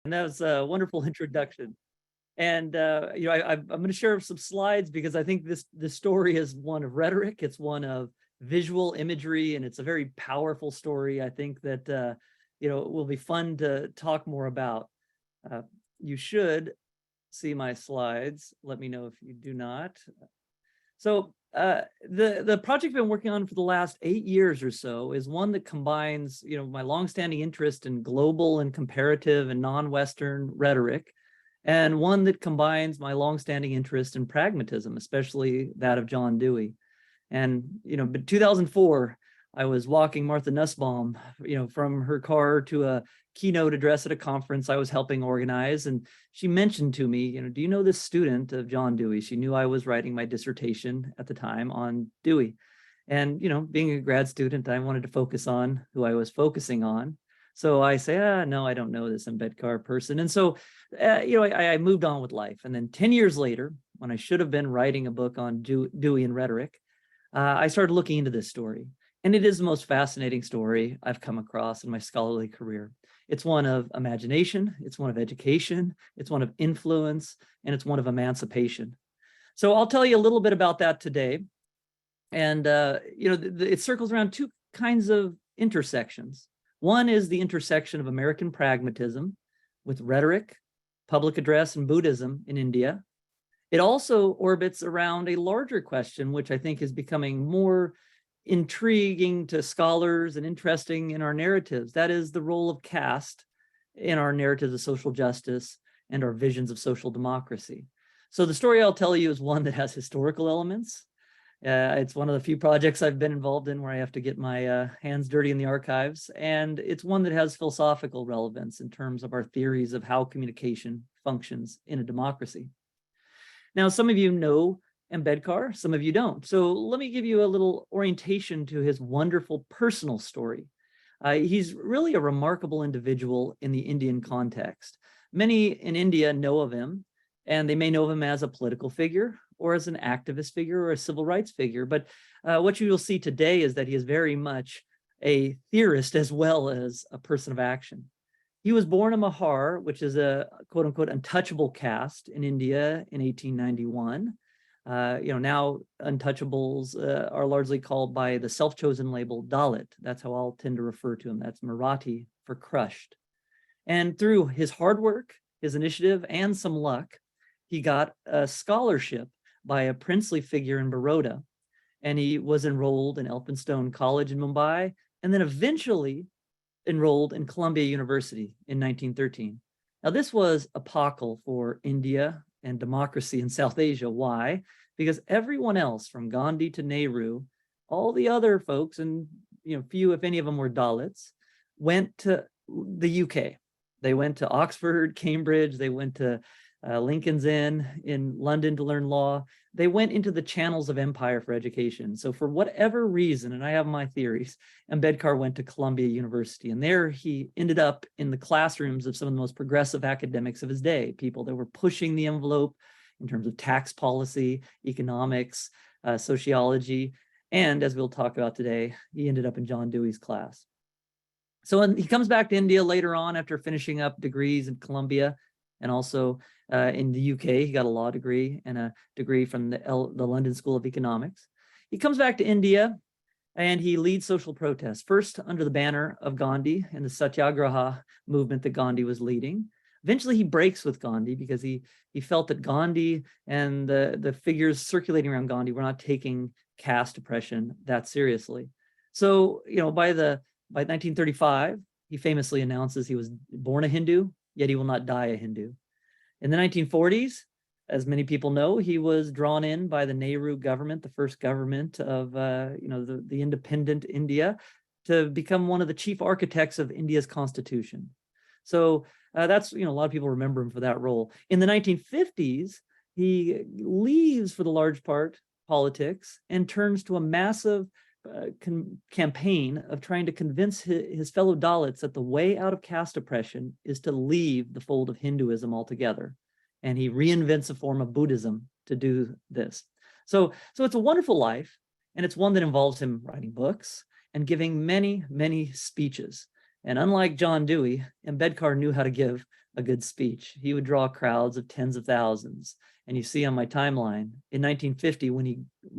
And that was a wonderful introduction. And I'm going to share some slides because I think this story is one of rhetoric. It's one of visual imagery, and it's a very powerful story. I think that it will be fun to talk more about. You should see my slides. Let me know if you do not. So the project I've been working on for the last 8 years or so is one that combines, my longstanding interest in global and comparative and non-Western rhetoric, and one that combines my longstanding interest in pragmatism, especially that of John Dewey. And, in 2004, I was walking Martha Nussbaum, from her car to a keynote address at a conference I was helping organize. And she mentioned to me, do you know this student of John Dewey? She knew I was writing my dissertation at the time on Dewey. And, being a grad student, I wanted to focus on who I was focusing on. So I say, no, I don't know this Ambedkar person. And so, I moved on with life. And then 10 years later, when I should have been writing a book on Dewey and rhetoric, I started looking into this story. And it is the most fascinating story I've come across in my scholarly career. It's one of imagination, it's one of education, it's one of influence, and it's one of emancipation. So I'll tell you a little bit about that today. And, it circles around two kinds of intersections. One is the intersection of American pragmatism with rhetoric, public address, and Buddhism in India. It also orbits around a larger question, which I think is becoming more intriguing to scholars and interesting in our narratives. That is the role of caste in our narratives of social justice and our visions of social democracy. So the story I'll tell you is one that has historical elements. It's one of the few projects I've been involved in where I have to get my hands dirty in the archives. And it's one that has philosophical relevance in terms of our theories of how communication functions in a democracy. Now, some of you know Ambedkar, some of you don't. So let me give you a little orientation to his wonderful personal story. He's really a remarkable individual in the Indian context. Many in India know of him, and they may know of him as a political figure or as an activist figure or a civil rights figure. But what you will see today is that he is very much a theorist as well as a person of action. He was born in Mahar, which is a quote unquote untouchable caste in India in 1891. Now untouchables are largely called by the self-chosen label Dalit. That's how I'll tend to refer to him. That's Marathi for crushed. And through his hard work, his initiative, and some luck, he got a scholarship by a princely figure in Baroda. And he was enrolled in Elphinstone College in Mumbai, and then eventually enrolled in Columbia University in 1913. Now, this was epochal for India and democracy in South Asia. Why? Because everyone else, from Gandhi to Nehru, all the other folks, and few, if any of them, were Dalits, went to the UK. They went to Oxford, Cambridge. They went to Lincoln's Inn in London to learn law. They went into the channels of empire for education. So for whatever reason, and I have my theories, Ambedkar went to Columbia University, and there he ended up in the classrooms of some of the most progressive academics of his day, people that were pushing the envelope in terms of tax policy, economics, sociology, and as we'll talk about today, he ended up in John Dewey's class. So he comes back to India later on after finishing up degrees in Columbia, and also in the UK, he got a law degree and a degree from the London School of Economics. He comes back to India and he leads social protests, first under the banner of Gandhi and the Satyagraha movement that Gandhi was leading. Eventually, he breaks with Gandhi because he felt that Gandhi and the figures circulating around Gandhi were not taking caste oppression that seriously. So, by 1935, he famously announces he was born a Hindu, yet he will not die a Hindu. In the 1940s, as many people know, he was drawn in by the Nehru government, the first government of the independent India, to become one of the chief architects of India's constitution. So that's, a lot of people remember him for that role. In the 1950s, he leaves, for the large part, politics and turns to a massive campaign of trying to convince his fellow Dalits that the way out of caste oppression is to leave the fold of Hinduism altogether. And he reinvents a form of Buddhism to do this. So it's a wonderful life, and it's one that involves him writing books and giving many, many speeches. And unlike John Dewey, Ambedkar knew how to give a good speech. He would draw crowds of tens of thousands. And you see on my timeline, in 1950, when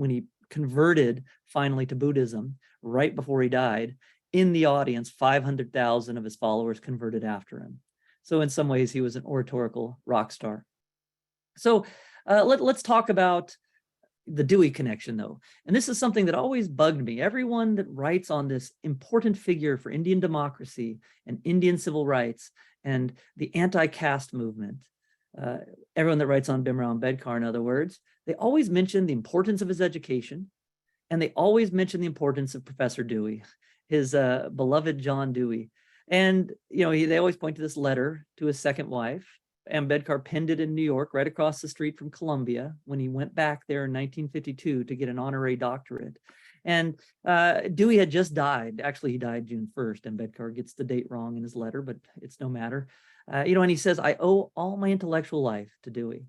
he converted finally to Buddhism, right before he died, in the audience, 500,000 of his followers converted after him. So in some ways, he was an oratorical rock star. So let's talk about the Dewey connection, though. And this is something that always bugged me. Everyone that writes on this important figure for Indian democracy and Indian civil rights and the anti-caste movement, everyone that writes on Bhimrao Ambedkar, in other words, they always mention the importance of his education, and they always mention the importance of Professor Dewey, his beloved John Dewey. And they always point to this letter to his second wife. Ambedkar penned it in New York, right across the street from Columbia, when he went back there in 1952 to get an honorary doctorate. And Dewey had just died. Actually, he died June 1st. Ambedkar gets the date wrong in his letter, but it's no matter. And he says, I owe all my intellectual life to Dewey.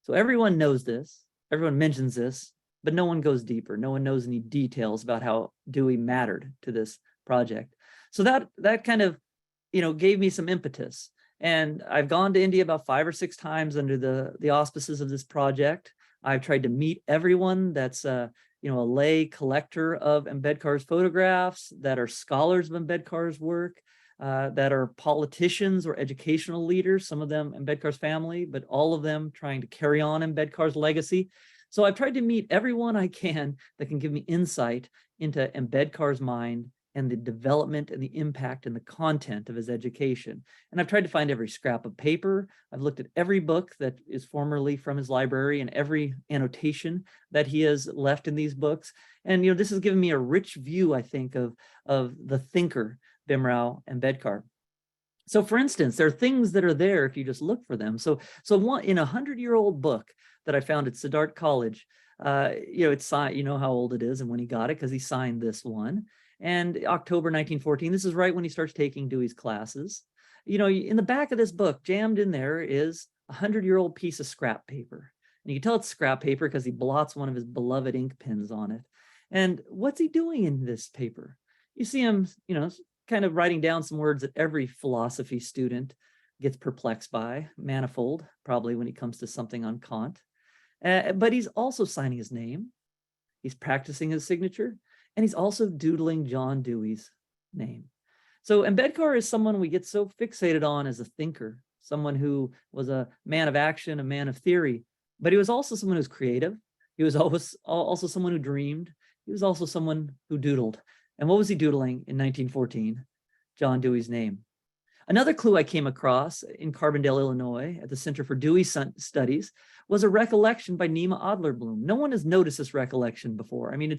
So everyone knows this. Everyone mentions this, but no one goes deeper. No one knows any details about how Dewey mattered to this project. So that kind of, gave me some impetus. And I've gone to India about 5 or 6 times under the auspices of this project. I've tried to meet everyone that's a lay collector of Ambedkar's photographs, that are scholars of Ambedkar's work, that are politicians or educational leaders, some of them Ambedkar's family, but all of them trying to carry on Ambedkar's legacy. So I've tried to meet everyone I can that can give me insight into Ambedkar's mind and the development and the impact and the content of his education. And I've tried to find every scrap of paper. I've looked at every book that is formerly from his library and every annotation that he has left in these books. And this has given me a rich view, I think, of the thinker, Bhimrao Ambedkar. So for instance, there are things that are there if you just look for them. So one in a 100-year-old book that I found at Siddharth College, it's signed, how old it is and when he got it, because he signed this one. And October 1914, this is right when he starts taking Dewey's classes. In the back of this book, jammed in there is a 100-year-old piece of scrap paper. And you can tell it's scrap paper because he blots one of his beloved ink pens on it. And what's he doing in this paper? You see him, kind of writing down some words that every philosophy student gets perplexed by, manifold, probably when it comes to something on Kant. But he's also signing his name. He's practicing his signature. And he's also doodling John Dewey's name. So Ambedkar is someone we get so fixated on as a thinker, someone who was a man of action, a man of theory, but he was also someone who's creative. He was also someone who dreamed. He was also someone who doodled. And what was he doodling in 1914? John Dewey's name. Another clue I came across in Carbondale, Illinois, at the Center for Dewey Studies, was a recollection by Nima Adler-Bloom. No one has noticed this recollection before. I mean,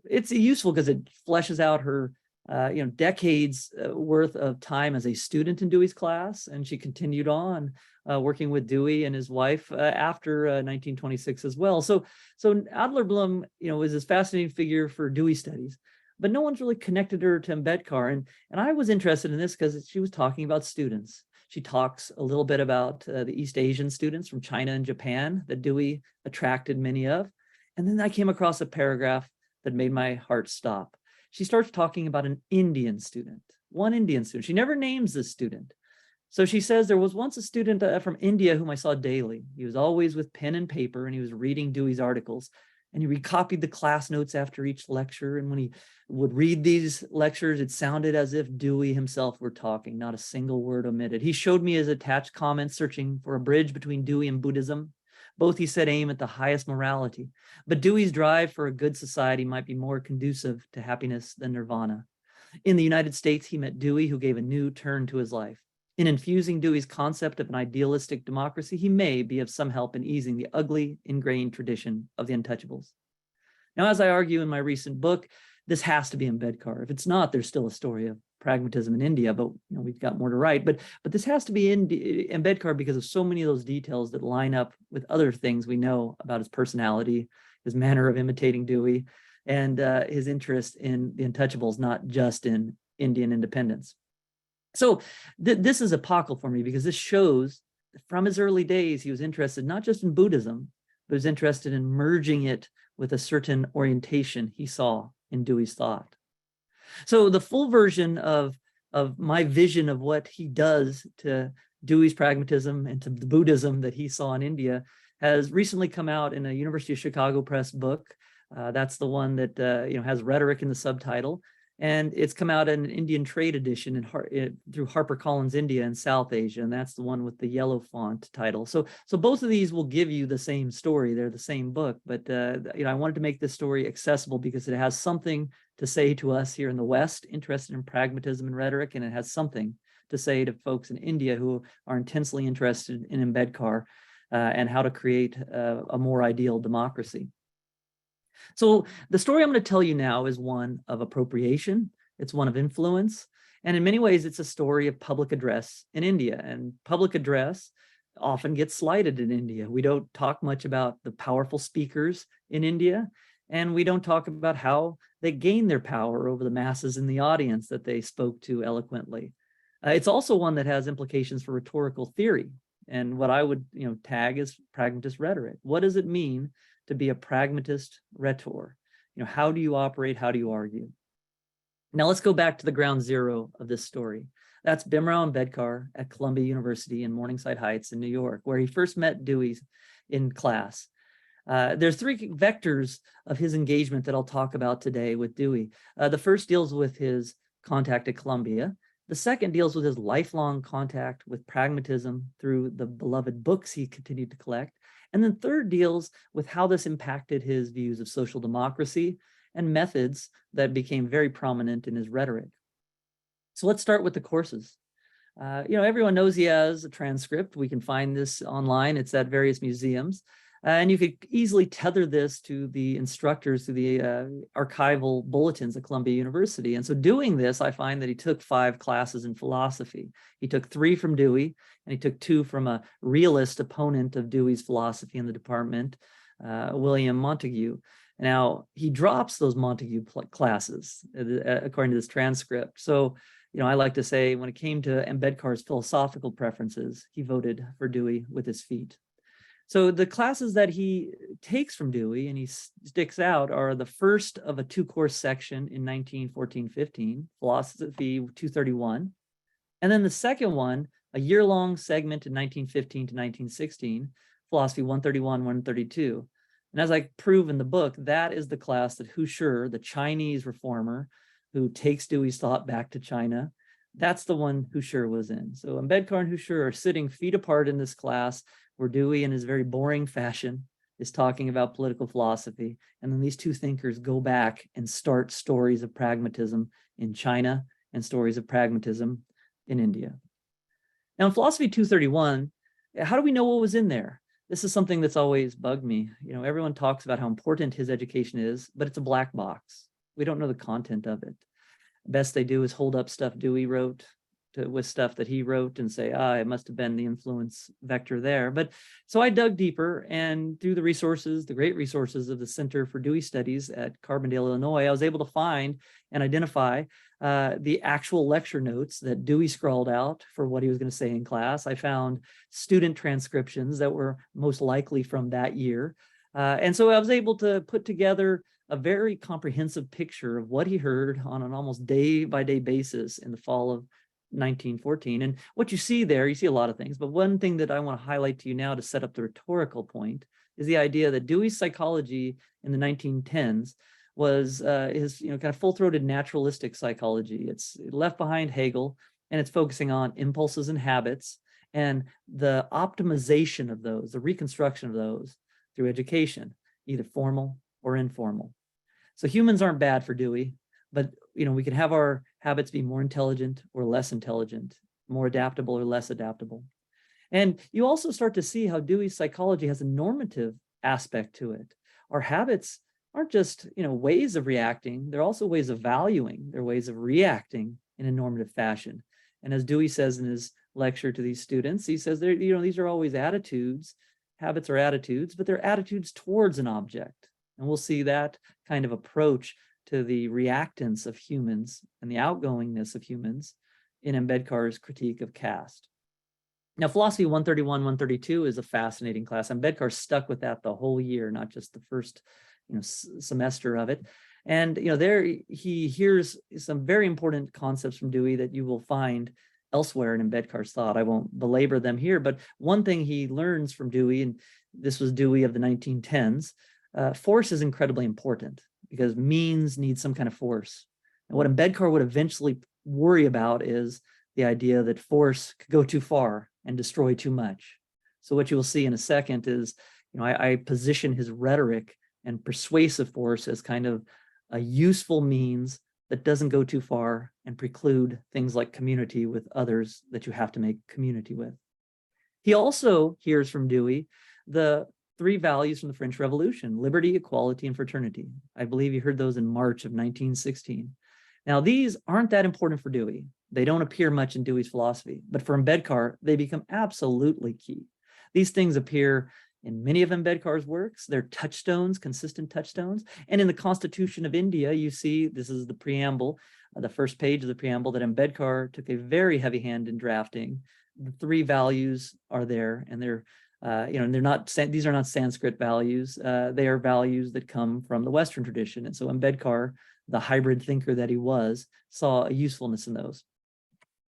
it's useful because it fleshes out her, decades worth of time as a student in Dewey's class, and she continued on working with Dewey and his wife after 1926 as well. So Adler-Bloom, was this fascinating figure for Dewey studies, but no one's really connected her to Ambedkar, and I was interested in this because she was talking about students. She talks a little bit about the East Asian students from China and Japan that Dewey attracted many of, and then I came across a paragraph that made my heart stop. She starts talking about an Indian student, one Indian student. She never names this student. So she says, there was once a student from India whom I saw daily. He was always with pen and paper, and he was reading Dewey's articles. And he recopied the class notes after each lecture. And when he would read these lectures, it sounded as if Dewey himself were talking, not a single word omitted. He showed me his attached comments searching for a bridge between Dewey and Buddhism. Both, he said, aim at the highest morality. But Dewey's drive for a good society might be more conducive to happiness than nirvana. In the United States, he met Dewey, who gave a new turn to his life. In infusing Dewey's concept of an idealistic democracy, he may be of some help in easing the ugly, ingrained tradition of the untouchables. Now, as I argue in my recent book, this has to be Ambedkar. If it's not, there's still a story of pragmatism in India, but we've got more to write. But this has to be in Ambedkar because of so many of those details that line up with other things we know about his personality, his manner of imitating Dewey, and his interest in the untouchables, not just in Indian independence. So this is epochal for me because this shows that from his early days, he was interested not just in Buddhism, but was interested in merging it with a certain orientation he saw in Dewey's thought. So the full version of my vision of what he does to Dewey's pragmatism and to the Buddhism that he saw in India has recently come out in a University of Chicago Press book. That's the one that has rhetoric in the subtitle. And it's come out in an Indian trade edition through HarperCollins India and South Asia, and that's the one with the yellow font title. So both of these will give you the same story. They're the same book, but I wanted to make this story accessible because it has something to say to us here in the West, interested in pragmatism and rhetoric, and it has something to say to folks in India who are intensely interested in Ambedkar and how to create a more ideal democracy. So the story I'm going to tell you now is one of appropriation. It's one of influence. And in many ways, it's a story of public address in India. And public address often gets slighted in India. We don't talk much about the powerful speakers in India. And we don't talk about how they gain their power over the masses in the audience that they spoke to eloquently. It's also one that has implications for rhetorical theory and what I would tag as pragmatist rhetoric. What does it mean to be a pragmatist rhetor? How do you operate? How do you argue? Now let's go back to the ground zero of this story. That's Bhimrao Ambedkar at Columbia University in Morningside Heights in New York, where he first met Dewey in class. There's three vectors of his engagement that I'll talk about today with Dewey. The first deals with his contact at Columbia. The second deals with his lifelong contact with pragmatism through the beloved books he continued to collect. And then third deals with how this impacted his views of social democracy and methods that became very prominent in his rhetoric. So let's start with the courses. Everyone knows he has a transcript. We can find this online. It's at various museums. And you could easily tether this to the instructors through the archival bulletins at Columbia University. And so doing this, I find that he took 5 classes in philosophy. He took 3 from Dewey, and he took 2 from a realist opponent of Dewey's philosophy in the department, William Montague. Now, he drops those Montague classes, according to this transcript. So, I like to say when it came to Ambedkar's philosophical preferences, he voted for Dewey with his feet. So the classes that he takes from Dewey and he sticks out are the first of a 2-course section in 1914-15, Philosophy 231. And then the second one, a year-long segment in 1915 to 1916, Philosophy 131, 132. And as I prove in the book, that is the class that Hu Shi, the Chinese reformer who takes Dewey's thought back to China, that's the one Hu Shi was in. So Ambedkar and Hu Shi are sitting feet apart in this class where Dewey, in his very boring fashion, is talking about political philosophy. And then these two thinkers go back and start stories of pragmatism in China and stories of pragmatism in India. Now, in Philosophy 231, how do we know what was in there? This is something that's always bugged me. Everyone talks about how important his education is, but it's a black box. We don't know the content of it. Best they do is hold up stuff Dewey wrote with stuff that he wrote and say, it must have been the influence vector there. But so I dug deeper, and through the resources, the great resources of the Center for Dewey Studies at Carbondale, Illinois, I was able to find and identify the actual lecture notes that Dewey scrawled out for what he was going to say in class. I found student transcriptions that were most likely from that year. And so I was able to put together a very comprehensive picture of what he heard on an almost day-by-day basis in the fall of 1914. And what you see there, you see a lot of things, but one thing that I want to highlight to you now to set up the rhetorical point is the idea that Dewey's psychology in the 1910s was his kind of full-throated naturalistic psychology. It's left behind Hegel, and it's focusing on impulses and habits and the optimization of those, the reconstruction of those through education, either formal or informal. So humans aren't bad for Dewey, but we can have our habits be more intelligent or less intelligent, more adaptable or less adaptable. And you also start to see how Dewey's psychology has a normative aspect to it. Our habits aren't just ways of reacting, they're also ways of valuing, they're ways of reacting in a normative fashion. And as Dewey says in his lecture to these students, he says these are always attitudes. Habits are attitudes, but they're attitudes towards an object. And we'll see that kind of approach to the reactance of humans and the outgoingness of humans in Ambedkar's critique of caste. Now, Philosophy 131, 132 is a fascinating class. Ambedkar stuck with that the whole year, not just the first semester of it. And there he hears some very important concepts from Dewey that you will find elsewhere in Ambedkar's thought. I won't belabor them here, but one thing he learns from Dewey, and this was Dewey of the 1910s, force is incredibly important because means need some kind of force. And what Ambedkar would eventually worry about is the idea that force could go too far and destroy too much. So what you will see in a second is, I position his rhetoric and persuasive force as kind of a useful means that doesn't go too far and preclude things like community with others that you have to make community with. He also hears from Dewey the three values from the French Revolution: liberty, equality, and fraternity. I believe you heard those in March of 1916. Now, these aren't that important for Dewey. They don't appear much in Dewey's philosophy, but for Ambedkar, they become absolutely key. These things appear in many of Ambedkar's works. They're touchstones, consistent touchstones. And in the Constitution of India, you see, this is the preamble, the first page of the preamble, that Ambedkar took a very heavy hand in drafting. The three values are there, and they're these are not Sanskrit values. They are values that come from the Western tradition. And so Ambedkar, the hybrid thinker that he was, saw a usefulness in those.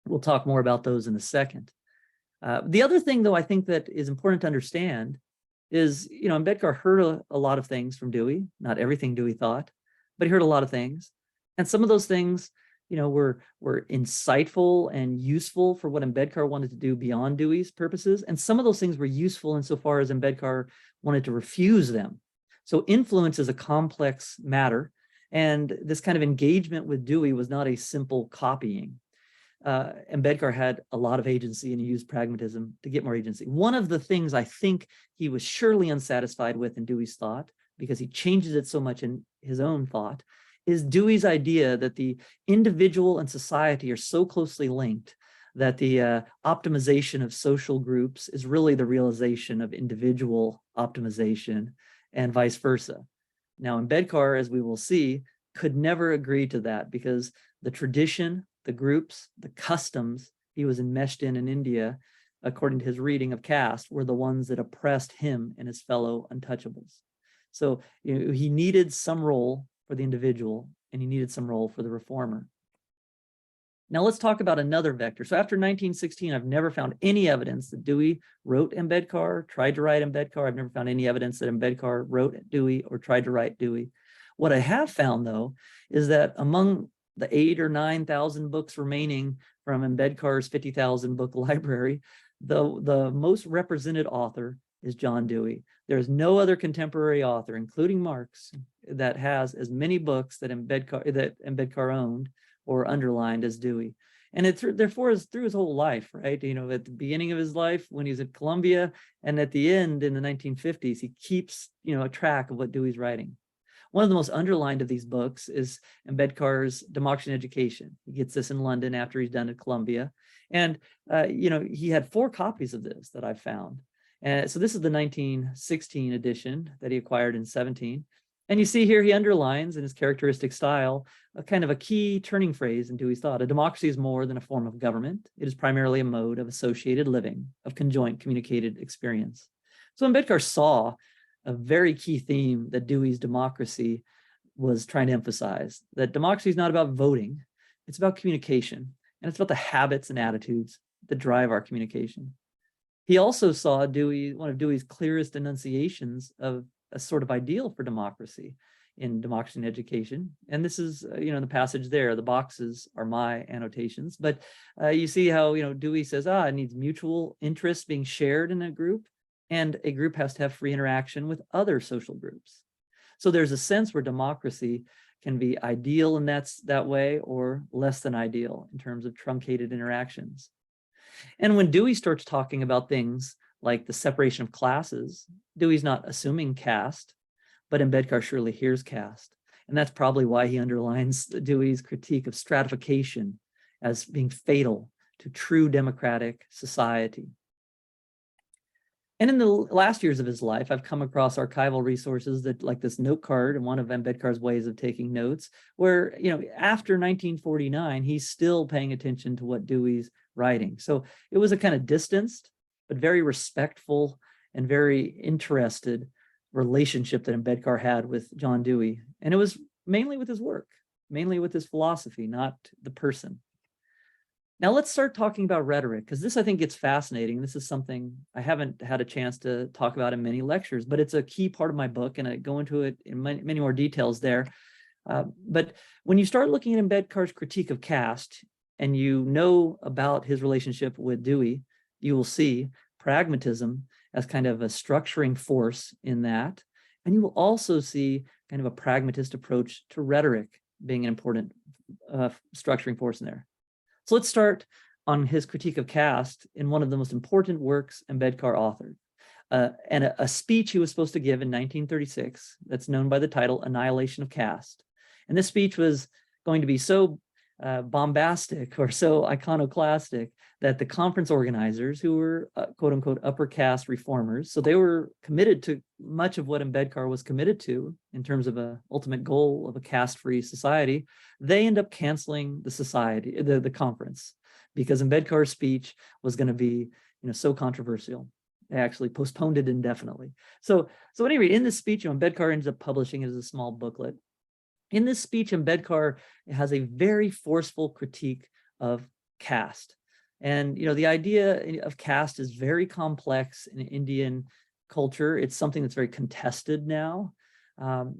We'll talk more about those in a second. The other thing, though, I think that is important to understand is, Ambedkar heard a lot of things from Dewey, not everything Dewey thought, but he heard a lot of things. And some of those things, were insightful and useful for what Ambedkar wanted to do beyond Dewey's purposes. And some of those things were useful insofar as Ambedkar wanted to refuse them. So influence is a complex matter. And this kind of engagement with Dewey was not a simple copying. Ambedkar had a lot of agency, and he used pragmatism to get more agency. One of the things I think he was surely unsatisfied with in Dewey's thought, because he changes it so much in his own thought, is Dewey's idea that the individual and society are so closely linked that the optimization of social groups is really the realization of individual optimization, and vice versa. Now, Ambedkar, as we will see, could never agree to that, because the tradition, the groups, the customs he was enmeshed in India, according to his reading of caste, were the ones that oppressed him and his fellow untouchables. So he needed some role for the individual, and he needed some role for the reformer. Now let's talk about another vector. So after 1916, I've never found any evidence that Dewey wrote Ambedkar, tried to write Ambedkar. I've never found any evidence that Ambedkar wrote Dewey or tried to write Dewey. What I have found, though, is that among the 8,000 or 9,000 books remaining from Ambedkar's 50,000 book library, the most represented author is John Dewey. There's no other contemporary author, including Marx, that has as many books that Ambedkar owned or underlined as Dewey. And therefore is through his whole life, right? At the beginning of his life when he's at Columbia, and at the end in the 1950s, he keeps a track of what Dewey's writing. One of the most underlined of these books is Ambedkar's Democracy and Education. He gets this in London after he's done at Columbia. And, he had 4 copies of this that I found. So this is the 1916 edition that he acquired in 17. And you see here he underlines in his characteristic style a kind of a key turning phrase in Dewey's thought. A democracy is more than a form of government. It is primarily a mode of associated living, of conjoint communicated experience. So Ambedkar saw a very key theme that Dewey's democracy was trying to emphasize, that democracy is not about voting, it's about communication, and it's about the habits and attitudes that drive our communication. He also saw one of Dewey's clearest enunciations of a sort of ideal for democracy in Democracy and Education. And this is, in the passage there, the boxes are my annotations, but you see how, Dewey says, it needs mutual interests being shared in a group, and a group has to have free interaction with other social groups. So there's a sense where democracy can be ideal in that way, or less than ideal in terms of truncated interactions. And when Dewey starts talking about things like the separation of classes, Dewey's not assuming caste, but Ambedkar surely hears caste. And that's probably why he underlines Dewey's critique of stratification as being fatal to true democratic society. And in the last years of his life, I've come across archival resources that, like this note card, and one of Ambedkar's ways of taking notes, where, after 1949, he's still paying attention to what Dewey's writing. So it was a kind of distanced, but very respectful and very interested relationship that Ambedkar had with John Dewey. And it was mainly with his work, mainly with his philosophy, not the person. Now let's start talking about rhetoric, because this I think gets fascinating. This is something I haven't had a chance to talk about in many lectures, but it's a key part of my book, and I go into it in many more details there. But when you start looking at Ambedkar's critique of caste, and you know about his relationship with Dewey, you will see pragmatism as kind of a structuring force in that. And you will also see kind of a pragmatist approach to rhetoric being an important structuring force in there. So let's start on his critique of caste in one of the most important works Ambedkar authored, and a speech he was supposed to give in 1936 that's known by the title Annihilation of Caste. And this speech was going to be so bombastic or so iconoclastic that the conference organizers, who were quote unquote upper caste reformers, so they were committed to much of what Ambedkar was committed to in terms of an ultimate goal of a caste-free society, they end up canceling the society, the conference, because Ambedkar's speech was going to be, so controversial. They actually postponed it indefinitely. So anyway, in this speech, Ambedkar ends up publishing it as a small booklet. In this speech, Ambedkar has a very forceful critique of caste. And, the idea of caste is very complex in Indian culture. It's something that's very contested now.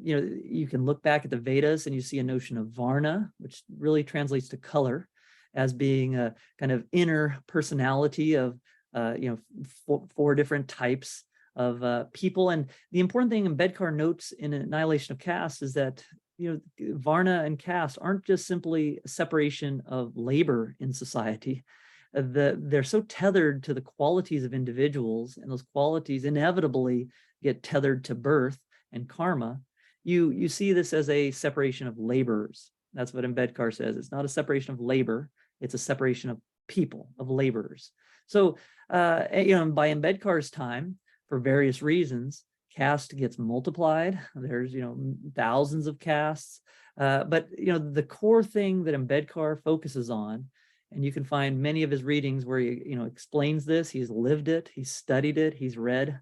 You can look back at the Vedas and you see a notion of varna, which really translates to color, as being a kind of inner personality of, four different types of people. And the important thing Ambedkar notes in Annihilation of Caste is that Varna and caste aren't just simply a separation of labor in society. They're so tethered to the qualities of individuals, and those qualities inevitably get tethered to birth and karma. You see this as a separation of laborers. That's what Ambedkar says. It's not a separation of labor. It's a separation of people, of laborers. So, by Ambedkar's time, for various reasons, caste gets multiplied. There's, thousands of castes. But, the core thing that Ambedkar focuses on, and you can find many of his readings where he, explains this, he's lived it, he's studied it, he's read,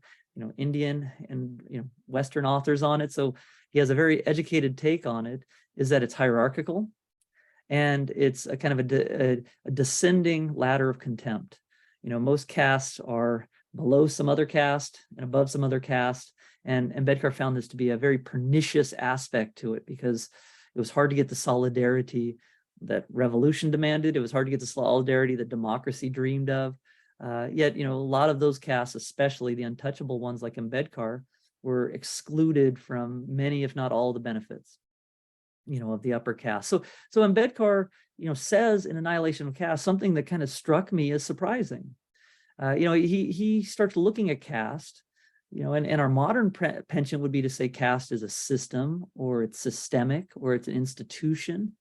Indian and, Western authors on it. So he has a very educated take on it, is that it's hierarchical and it's a kind of a descending ladder of contempt. Most castes are below some other caste and above some other caste. And Ambedkar found this to be a very pernicious aspect to it, because it was hard to get the solidarity that revolution demanded. It was hard to get the solidarity that democracy dreamed of. Yet, a lot of those castes, especially the untouchable ones like Ambedkar, were excluded from many, if not all, the benefits, of the upper caste. So Ambedkar, says in Annihilation of Caste something that kind of struck me as surprising. He starts looking at caste, and our modern penchant would be to say caste is a system, or it's systemic, or it's an institution.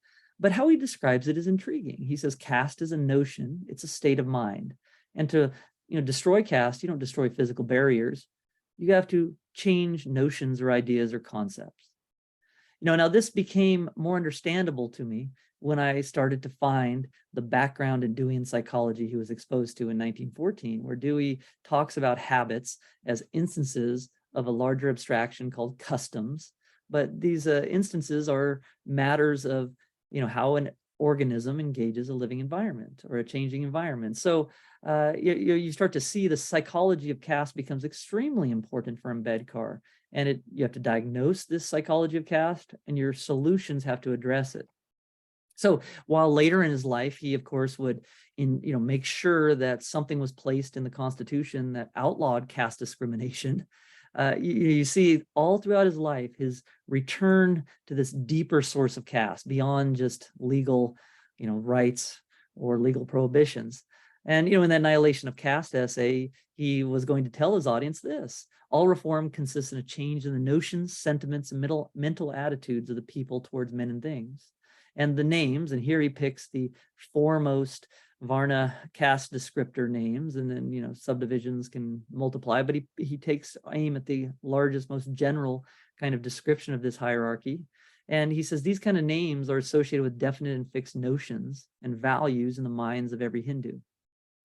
But how he describes it is intriguing. He says caste is a notion, it's a state of mind. And to destroy caste, you don't destroy physical barriers. You have to change notions or ideas or concepts. Now this became more understandable to me when I started to find the background in Deweyan psychology he was exposed to in 1914, where Dewey talks about habits as instances of a larger abstraction called customs. But these instances are matters of how an organism engages a living environment or a changing environment. So you start to see the psychology of caste becomes extremely important for Ambedkar, and you have to diagnose this psychology of caste, and your solutions have to address it. So while later in his life, he of course would make sure that something was placed in the Constitution that outlawed caste discrimination. You see all throughout his life, his return to this deeper source of caste beyond just legal, rights or legal prohibitions. And, in that Annihilation of Caste essay, he was going to tell his audience this: all reform consists in a change in the notions, sentiments, and mental attitudes of the people towards men and things. And the names, and here he picks the foremost Varna caste descriptor names, and then subdivisions can multiply, but he takes aim at the largest, most general kind of description of this hierarchy. And he says these kind of names are associated with definite and fixed notions and values in the minds of every Hindu.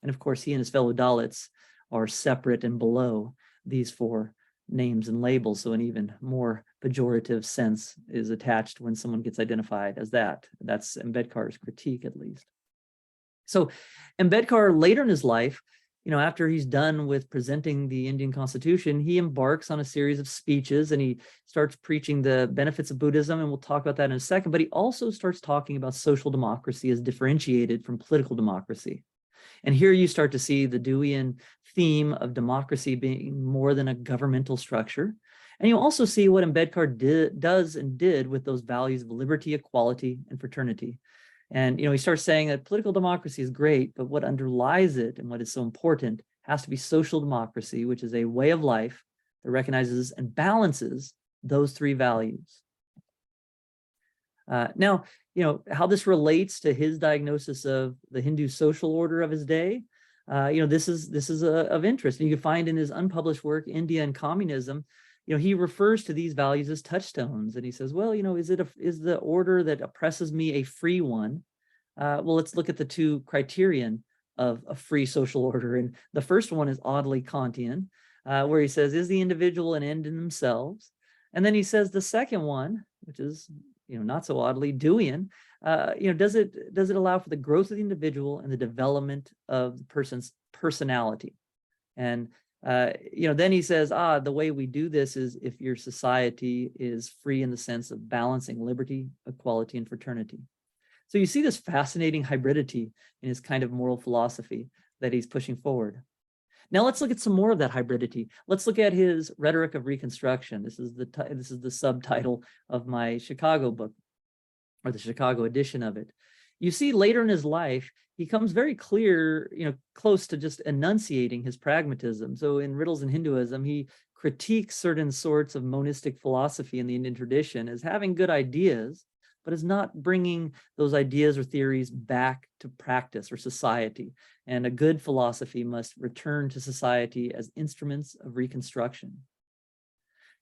And of course, he and his fellow Dalits are separate and below these four names and labels, so an even more pejorative sense is attached when someone gets identified as that. That's Ambedkar's critique, at least. So Ambedkar later in his life, after he's done with presenting the Indian Constitution, he embarks on a series of speeches and he starts preaching the benefits of Buddhism, and we'll talk about that in a second, but he also starts talking about social democracy as differentiated from political democracy. And here you start to see the Deweyan theme of democracy being more than a governmental structure. And you also see what Ambedkar does and did with those values of liberty, equality, and fraternity. And he starts saying that political democracy is great, but what underlies it and what is so important has to be social democracy, which is a way of life that recognizes and balances those three values. Now, how this relates to his diagnosis of the Hindu social order of his day, this is of interest. And you can find in his unpublished work, India and Communism, he refers to these values as touchstones. And he says, well, is the order that oppresses me a free one? Well, let's look at the two criterion of a free social order. And the first one is oddly Kantian, where he says, is the individual an end in themselves? And then he says the second one, which is, not so oddly Deweyan, does it allow for the growth of the individual and the development of the person's personality? And then he says, the way we do this is if your society is free in the sense of balancing liberty, equality, and fraternity. So you see this fascinating hybridity in his kind of moral philosophy that he's pushing forward. Now let's look at some more of that hybridity. Let's look at his Rhetoric of Reconstruction. This is the subtitle of my Chicago book, or the Chicago edition of it. You see later in his life, he comes very clear, close to just enunciating his pragmatism. So in Riddles in Hinduism, he critiques certain sorts of monistic philosophy in the Indian tradition as having good ideas, but is not bringing those ideas or theories back to practice or society. And a good philosophy must return to society as instruments of reconstruction.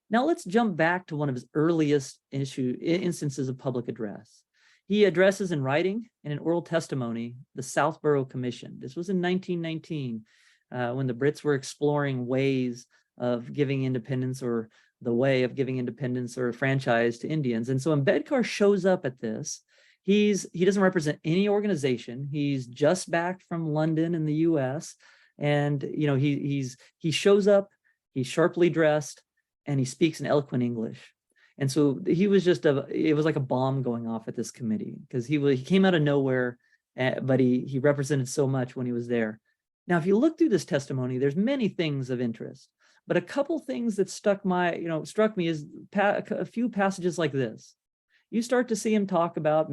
Now let's jump back to one of his earliest instances of public address. He addresses in writing and in oral testimony the Southborough Commission. This was in 1919, when the Brits were exploring ways of giving independence, or the way of giving independence or franchise to Indians. And so Ambedkar shows up at this. He doesn't represent any organization. He's just back from London in the US. And he shows up, he's sharply dressed, and he speaks in eloquent English. And so he was it was like a bomb going off at this committee, because he came out of nowhere, but he represented so much when he was there. Now, if you look through this testimony, there's many things of interest, but a couple things that struck me is a few passages like this. You start to see him talk about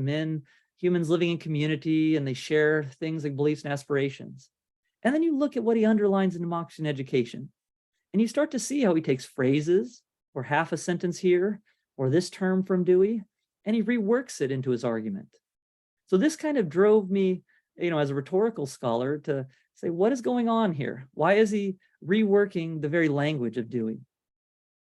humans living in community, and they share things like beliefs and aspirations. And then you look at what he underlines in democracy and education, and you start to see how he takes phrases or half a sentence here, or this term from Dewey, and he reworks it into his argument. So this kind of drove me, as a rhetorical scholar, to say, what is going on here? Why is he reworking the very language of Dewey?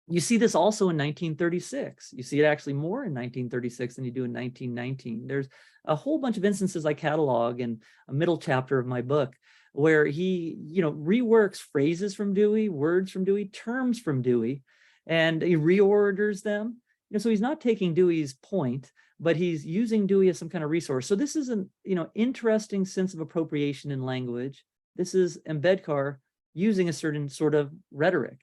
You see this also in 1936. You see it actually more in 1936 than you do in 1919. There's a whole bunch of instances I catalog in a middle chapter of my book where he, reworks phrases from Dewey, words from Dewey, terms from Dewey, and he reorders them. So he's not taking Dewey's point, but he's using Dewey as some kind of resource. So this is an, interesting sense of appropriation in language. This is Ambedkar using a certain sort of rhetoric.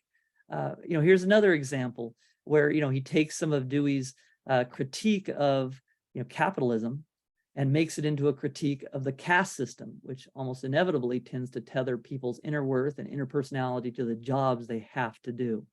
Here's another example where, he takes some of Dewey's critique of, capitalism and makes it into a critique of the caste system, which almost inevitably tends to tether people's inner worth and inner personality to the jobs they have to do.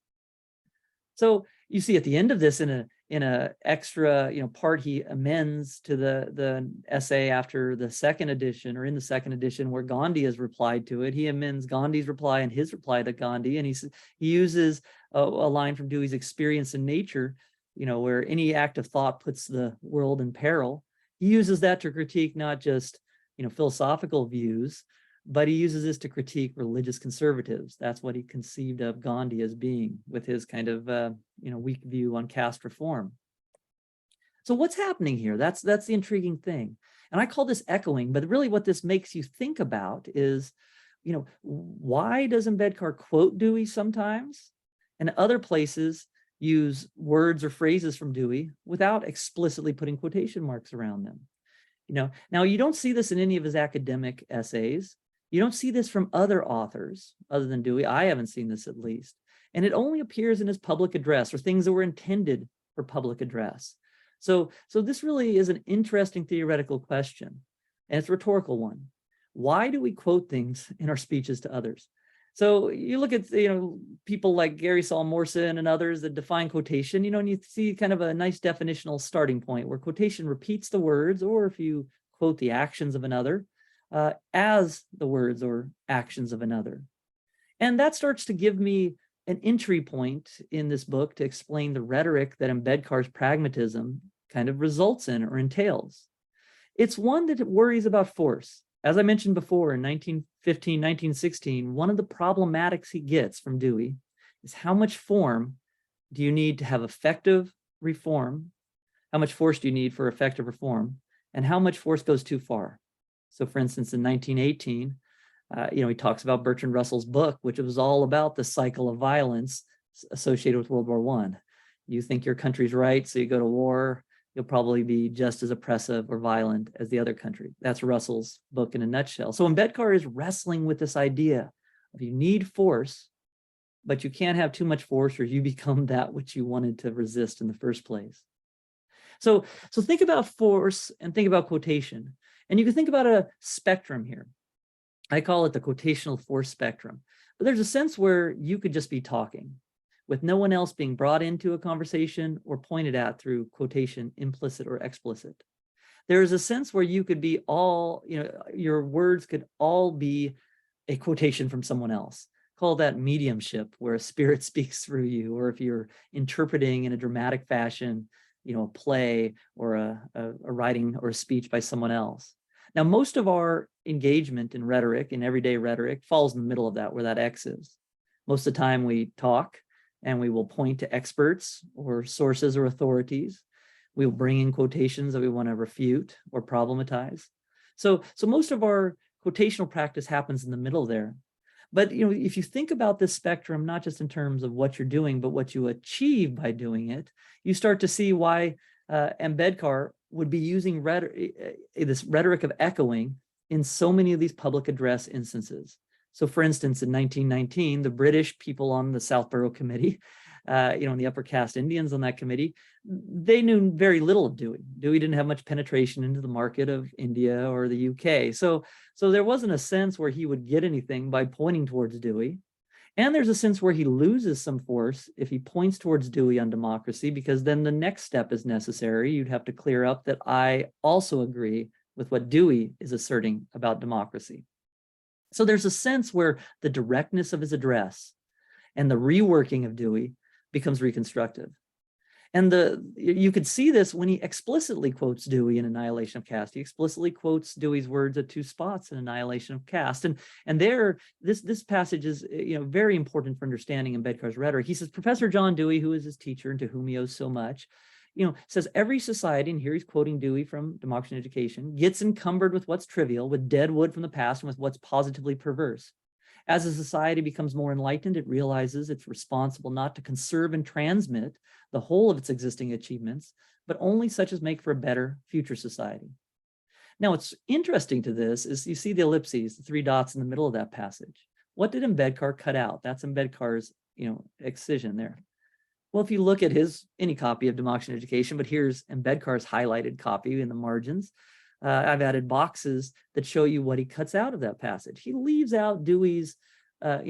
So you see at the end of this, in a extra part, he amends to the essay after the second edition, or in the second edition, where Gandhi has replied to it. He amends Gandhi's reply and his reply to Gandhi, and he uses a line from Dewey's Experience in Nature, where any act of thought puts the world in peril. He uses that to critique not just philosophical views, but he uses this to critique religious conservatives. That's what he conceived of Gandhi as being, with his kind of weak view on caste reform. So what's happening here? That's the intriguing thing. And I call this echoing, but really what this makes you think about is, why does Ambedkar quote Dewey sometimes, and other places use words or phrases from Dewey without explicitly putting quotation marks around them? Now you don't see this in any of his academic essays. You don't see this from other authors other than Dewey. I haven't seen this at least. And it only appears in his public address or things that were intended for public address. So this really is an interesting theoretical question, and it's a rhetorical one. Why do we quote things in our speeches to others? So you look at people like Gary Saul Morson and others that define quotation, and you see kind of a nice definitional starting point where quotation repeats the words, or if you quote the actions of another, as the words or actions of another. And that starts to give me an entry point in this book to explain the rhetoric that Ambedkar's pragmatism kind of results in or entails. It's one that worries about force. As I mentioned before, in 1915, 1916, one of the problematics he gets from Dewey is how much form do you need to have effective reform? How much force do you need for effective reform? And how much force goes too far? So for instance, in 1918, he talks about Bertrand Russell's book, which was all about the cycle of violence associated with World War I. You think your country's right, so you go to war, you'll probably be just as oppressive or violent as the other country. That's Russell's book in a nutshell. So Ambedkar is wrestling with this idea of you need force, but you can't have too much force or you become that which you wanted to resist in the first place. So think about force and think about quotation. And you can think about a spectrum here. I call it the quotational force spectrum. But there's a sense where you could just be talking with no one else being brought into a conversation or pointed at through quotation, implicit or explicit. There is a sense where you could be your words could all be a quotation from someone else. Call that mediumship, where a spirit speaks through you, or if you're interpreting in a dramatic fashion, a play or a writing or a speech by someone else. Now, most of our engagement in rhetoric, in everyday rhetoric, falls in the middle of that, where that X is. Most of the time we talk, and we will point to experts or sources or authorities. We will bring in quotations that we want to refute or problematize. So most of our quotational practice happens in the middle there. But if you think about this spectrum, not just in terms of what you're doing, but what you achieve by doing it, you start to see why Ambedkar would be using this rhetoric of echoing in so many of these public address instances. So for instance, in 1919, the British people on the Southborough Committee, and the upper caste Indians on that committee, they knew very little of Dewey. Dewey didn't have much penetration into the market of India or the UK. So there wasn't a sense where he would get anything by pointing towards Dewey. And there's a sense where he loses some force if he points towards Dewey on democracy, because then the next step is necessary. You'd have to clear up that I also agree with what Dewey is asserting about democracy. So there's a sense where the directness of his address and the reworking of Dewey becomes reconstructive. And you could see this when he explicitly quotes Dewey in Annihilation of Caste. He explicitly quotes Dewey's words at two spots in Annihilation of Caste. And there, this passage is very important for understanding Ambedkar's rhetoric. He says, Professor John Dewey, who is his teacher and to whom he owes so much, says every society, and here he's quoting Dewey from Democracy and Education, gets encumbered with what's trivial, with dead wood from the past, and with what's positively perverse. As a society becomes more enlightened, it realizes it's responsible not to conserve and transmit the whole of its existing achievements, but only such as make for a better future society. Now, what's interesting to this is you see the ellipses, the three dots in the middle of that passage. What did Ambedkar cut out? That's Ambedkar's, excision there. Well, if you look at any copy of Democracy and Education, but here's Ambedkar's highlighted copy in the margins, I've added boxes that show you what he cuts out of that passage. He leaves out Dewey's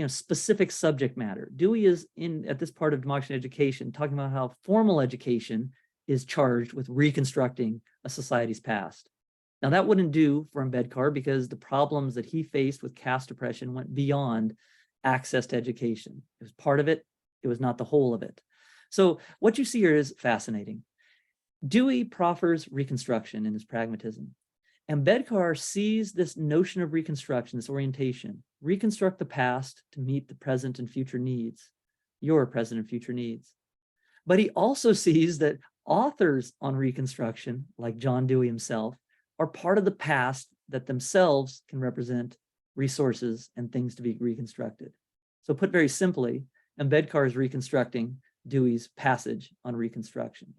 specific subject matter. Dewey is at this part of Democracy and Education talking about how formal education is charged with reconstructing a society's past. Now that wouldn't do for Ambedkar because the problems that he faced with caste oppression went beyond access to education. It was part of it. It was not the whole of it. So what you see here is fascinating. Dewey proffers reconstruction in his pragmatism. Ambedkar sees this notion of reconstruction, this orientation, reconstruct the past to meet the present and future needs, your present and future needs. But he also sees that authors on reconstruction, like John Dewey himself, are part of the past that themselves can represent resources and things to be reconstructed. So put very simply, Ambedkar is reconstructing Dewey's passage on reconstruction.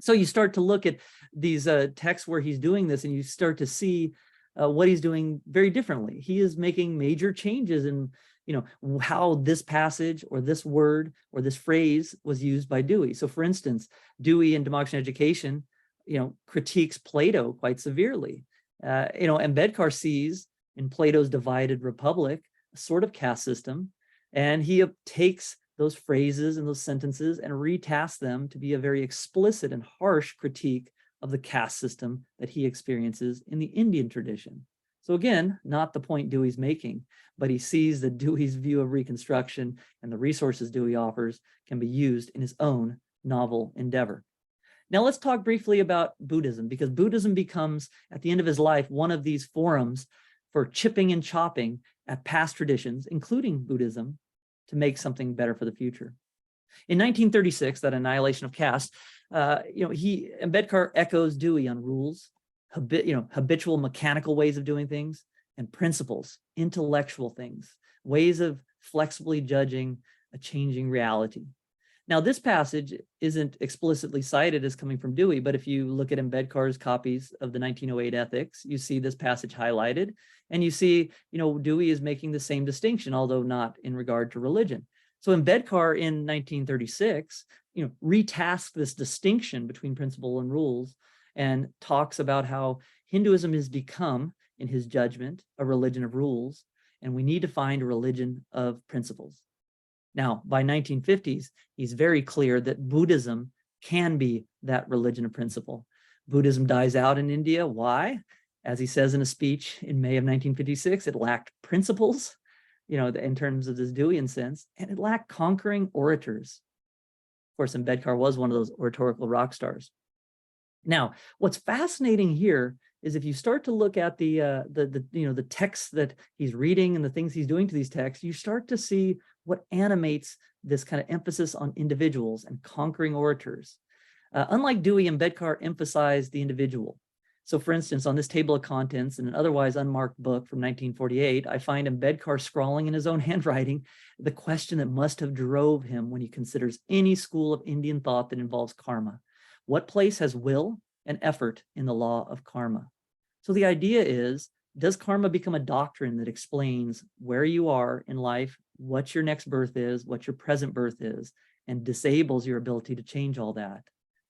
So you start to look at these texts where he's doing this, and you start to see what he's doing very differently. He is making major changes in, how this passage or this word or this phrase was used by Dewey. So for instance, Dewey in Democracy and Education, critiques Plato quite severely. Ambedkar sees in Plato's divided republic a sort of caste system, and he takes those phrases and those sentences and retasks them to be a very explicit and harsh critique of the caste system that he experiences in the Indian tradition. So again, not the point Dewey's making, but he sees that Dewey's view of Reconstruction and the resources Dewey offers can be used in his own novel endeavor. Now let's talk briefly about Buddhism, because Buddhism becomes, at the end of his life, one of these forums for chipping and chopping at past traditions, including Buddhism, to make something better for the future. In 1936, that Annihilation of Caste, Ambedkar echoes Dewey on rules, habitual mechanical ways of doing things, and principles, intellectual things, ways of flexibly judging a changing reality. Now, this passage isn't explicitly cited as coming from Dewey, but if you look at Ambedkar's copies of the 1908 Ethics, you see this passage highlighted, and you see, Dewey is making the same distinction, although not in regard to religion. So Ambedkar in 1936, retasked this distinction between principle and rules and talks about how Hinduism has become, in his judgment, a religion of rules, and we need to find a religion of principles. Now, by 1950s, he's very clear that Buddhism can be that religion of principle. Buddhism dies out in India. Why? As he says in a speech in May of 1956, it lacked principles, in terms of this Deweyan sense, and it lacked conquering orators. Of course, Ambedkar was one of those rhetorical rock stars. Now, what's fascinating here is if you start to look at the texts that he's reading and the things he's doing to these texts, you start to see what animates this kind of emphasis on individuals and conquering orators. Unlike Dewey, Ambedkar emphasized the individual. So for instance, on this table of contents in an otherwise unmarked book from 1948, I find Ambedkar scrawling in his own handwriting the question that must have drove him when he considers any school of Indian thought that involves karma. What place has will and effort in the law of karma? So the idea is, does karma become a doctrine that explains where you are in life, what your next birth is, what your present birth is, and disables your ability to change all that?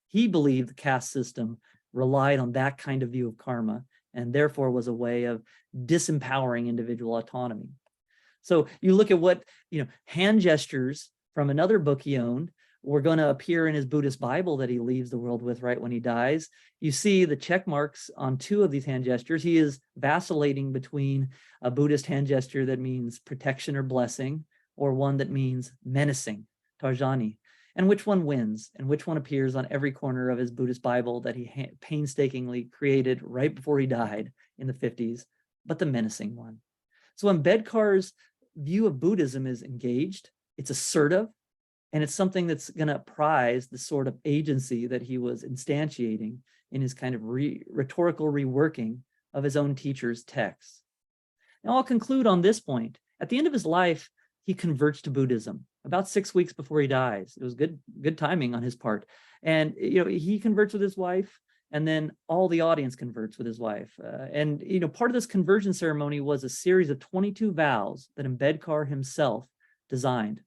He believed the caste system relied on that kind of view of karma, and therefore was a way of disempowering individual autonomy. So you look at what, hand gestures from another book he owned were going to appear in his Buddhist Bible that he leaves the world with right when he dies. You see the check marks on two of these hand gestures. He is vacillating between a Buddhist hand gesture that means protection or blessing, or one that means menacing, Tarjani. And which one wins, and which one appears on every corner of his Buddhist Bible that he painstakingly created right before he died in the 50s, but the menacing one. So Ambedkar's view of Buddhism is engaged, it's assertive, and it's something that's going to prize the sort of agency that he was instantiating in his kind of rhetorical reworking of his own teacher's texts. Now I'll conclude on this point. At the end of his life, he converts to Buddhism about 6 weeks before he dies. It was good timing on his part. And he converts with his wife, and then all the audience converts with his wife. Part of this conversion ceremony was a series of 22 vows that Ambedkar himself designed.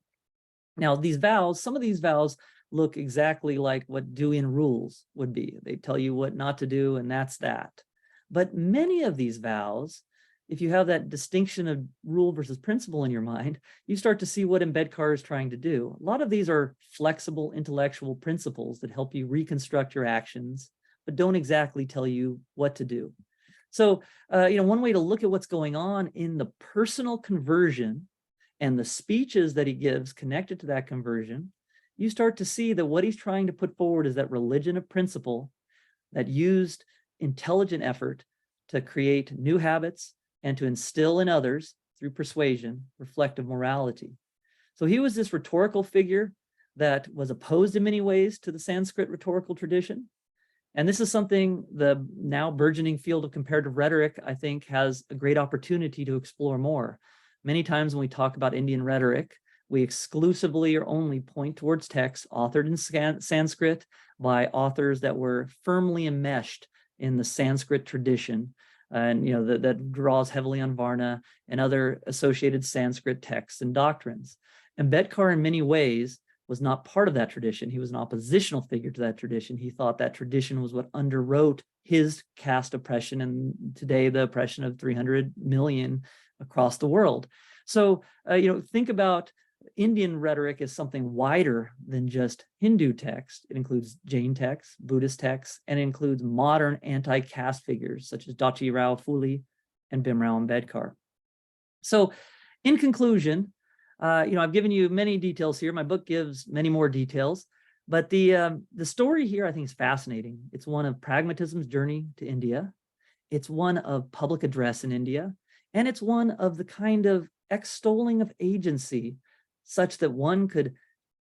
Now, these vows, some of these vows look exactly like what Deweyan rules would be. They tell you what not to do, and that's that. But many of these vows, if you have that distinction of rule versus principle in your mind, you start to see what Ambedkar is trying to do. A lot of these are flexible intellectual principles that help you reconstruct your actions, but don't exactly tell you what to do. So, one way to look at what's going on in the personal conversion and the speeches that he gives connected to that conversion, you start to see that what he's trying to put forward is that religion of principle that used intelligent effort to create new habits and to instill in others, through persuasion, reflective morality. So he was this rhetorical figure that was opposed in many ways to the Sanskrit rhetorical tradition. And this is something the now burgeoning field of comparative rhetoric, I think, has a great opportunity to explore more. Many times when we talk about Indian rhetoric, We exclusively or only point towards texts authored in Sanskrit by authors that were firmly enmeshed in the Sanskrit tradition, and that draws heavily on Varna and other associated Sanskrit texts and doctrines. Ambedkar, in many ways, was not part of that tradition. He was an oppositional figure to that tradition. He thought that tradition was what underwrote his caste oppression, and today the oppression of 300 million across the world. So, think about Indian rhetoric as something wider than just Hindu text. It includes Jain texts, Buddhist texts, and it includes modern anti-caste figures such as Jyotirao Phule and Bhimrao Ambedkar. So, in conclusion, I've given you many details here. My book gives many more details, but the story here I think is fascinating. It's one of pragmatism's journey to India. It's one of public address in India, and it's one of the kind of extolling of agency such that one could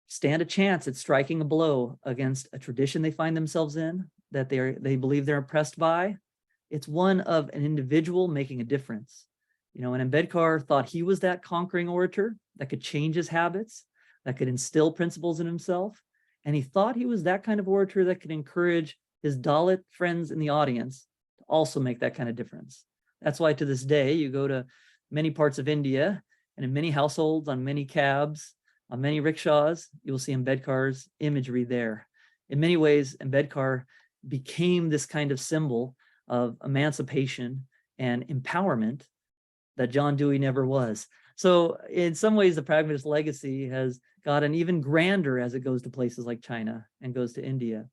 stand a chance at striking a blow against a tradition they find themselves in, that they believe they're oppressed by. It's one of an individual making a difference. And Ambedkar thought he was that conquering orator that could change his habits, that could instill principles in himself. And he thought he was that kind of orator that could encourage his Dalit friends in the audience to also make that kind of difference. That's why to this day, you go to many parts of India, and in many households, on many cabs, on many rickshaws, you will see Ambedkar's imagery there. In many ways, Ambedkar became this kind of symbol of emancipation and empowerment that John Dewey never was. So in some ways, the pragmatist legacy has gotten even grander as it goes to places like China and goes to India.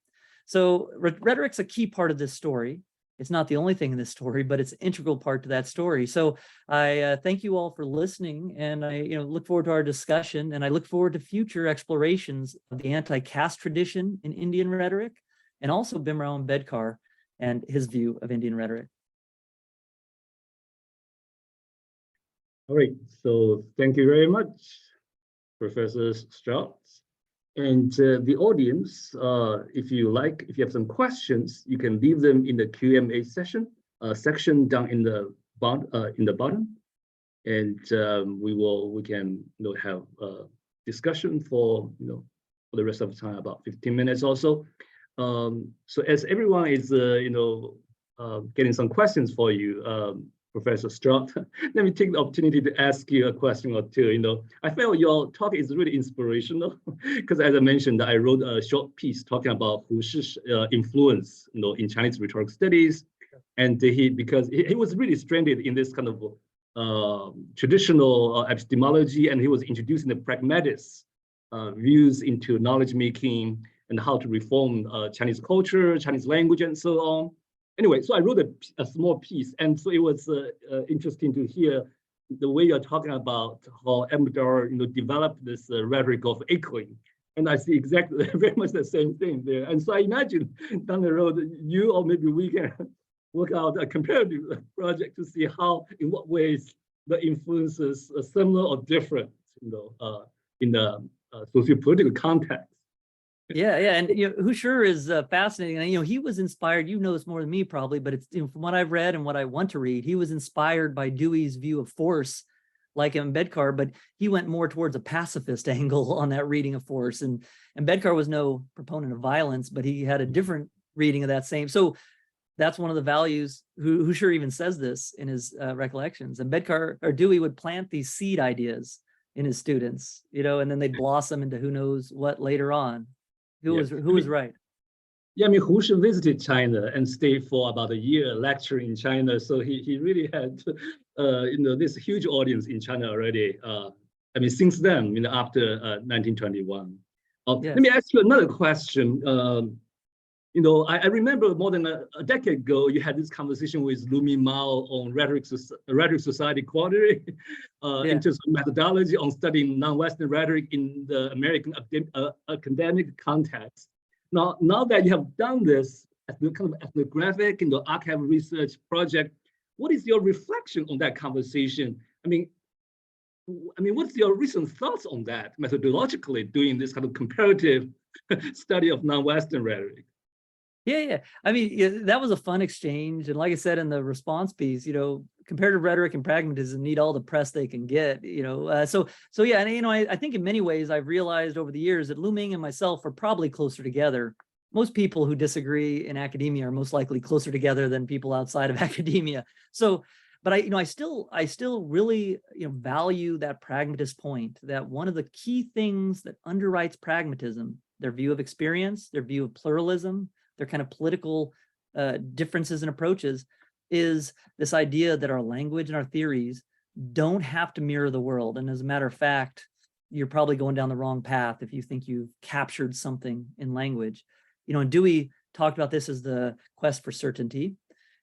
So rhetoric's a key part of this story. It's not the only thing in this story, but it's an integral part to that story. So I thank you all for listening, and I look forward to our discussion, and I look forward to future explorations of the anti-caste tradition in Indian rhetoric, and also Bhimrao Ambedkar and his view of Indian rhetoric. All right, so thank you very much, Professor Stroud. And the audience, if you have some questions, you can leave them in the Q&A section down in the bottom, and we can have a discussion for the rest of the time, about 15 minutes or so. So as everyone is getting some questions for you, Professor Stroud, let me take the opportunity to ask you a question or two. I felt your talk is really inspirational because, as I mentioned, I wrote a short piece talking about Hu Shi's influence, in Chinese rhetorical studies, and because he was really stranded in this kind of traditional epistemology, and he was introducing the pragmatist views into knowledge making and how to reform Chinese culture, Chinese language, and so on. Anyway, so I wrote a small piece, and so it was interesting to hear the way you're talking about how Ambedkar, developed this rhetoric of echoing, and I see exactly very much the same thing there. And so I imagine down the road, you or maybe we can work out a comparative project to see how, in what ways, the influences are similar or different, in the socio-political context. Yeah, and Hu Shi is fascinating. And he was inspired. You know this more than me probably, but it's from what I've read and what I want to read. He was inspired by Dewey's view of force, like Ambedkar, but he went more towards a pacifist angle on that reading of force. And Ambedkar was no proponent of violence, but he had a different reading of that same. So that's one of the values. Hu Shi even says this in his recollections. Ambedkar or Dewey would plant these seed ideas in his students, and then they'd blossom into who knows what later on. Who was right? Yeah, Hu Shi visited China and stayed for about a year lecturing in China. So he really had, this huge audience in China already. Since then, after 1921. Yes. Let me ask you another question. I remember more than a decade ago, you had this conversation with Lu Mao on Rhetoric Society Quarterly, in terms of methodology on studying non-Western rhetoric in the American academic context. Now that you have done this as the kind of ethnographic archive research project, what is your reflection on that conversation? What's your recent thoughts on that methodologically, doing this kind of comparative study of non-Western rhetoric? Yeah. I mean, yeah, that was a fun exchange. And like I said in the response piece, comparative rhetoric and pragmatism need all the press they can get, so yeah. And, I think in many ways I've realized over the years that Lu Ming and myself are probably closer together. Most people who disagree in academia are most likely closer together than people outside of academia. So, but I still really, value that pragmatist point, that one of the key things that underwrites pragmatism, their view of experience, their view of pluralism, their kind of political differences and approaches, is this idea that our language and our theories don't have to mirror the world. And as a matter of fact, you're probably going down the wrong path if you think you've captured something in language. And Dewey talked about this as the quest for certainty,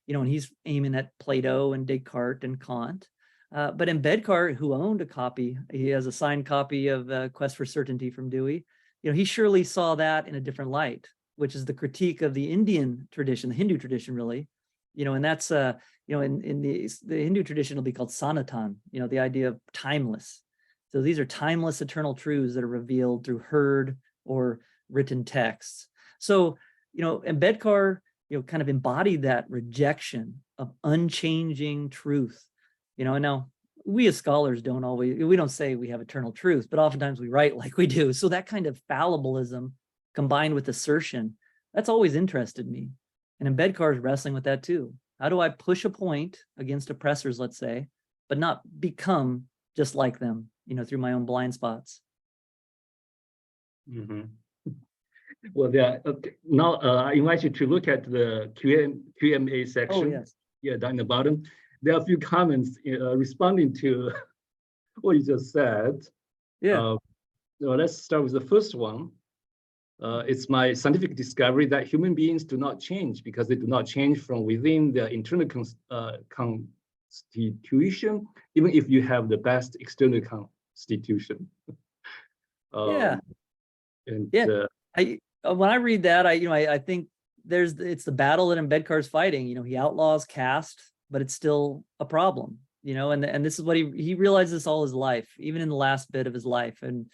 and he's aiming at Plato and Descartes and Kant. But Ambedkar, who owned a copy, he has a signed copy of Quest for Certainty from Dewey, he surely saw that in a different light, which is the critique of the Indian tradition, the Hindu tradition, really, and that's, in the Hindu tradition, it'll be called Sanatan, the idea of timeless. So these are timeless, eternal truths that are revealed through heard or written texts. So, Ambedkar, kind of embodied that rejection of unchanging truth, and now we as scholars we don't say we have eternal truth, but oftentimes we write like we do. So that kind of fallibilism combined with assertion, that's always interested me. And Ambedkar is wrestling with that too. How do I push a point against oppressors, let's say, but not become just like them, through my own blind spots? Mm-hmm. Well, okay. Now I invite you to look at the Q&A section. Oh, yes. Yeah, down the bottom. There are a few comments responding to what you just said. Yeah. Let's start with the first one. It's my scientific discovery that human beings do not change because they do not change from within their internal constitution, even if you have the best external constitution. Yeah. And Yeah. When I read that, I think it's the battle that Ambedkar's fighting. He outlaws caste, but it's still a problem. And this is what he realized this all his life, even in the last bit of his life. And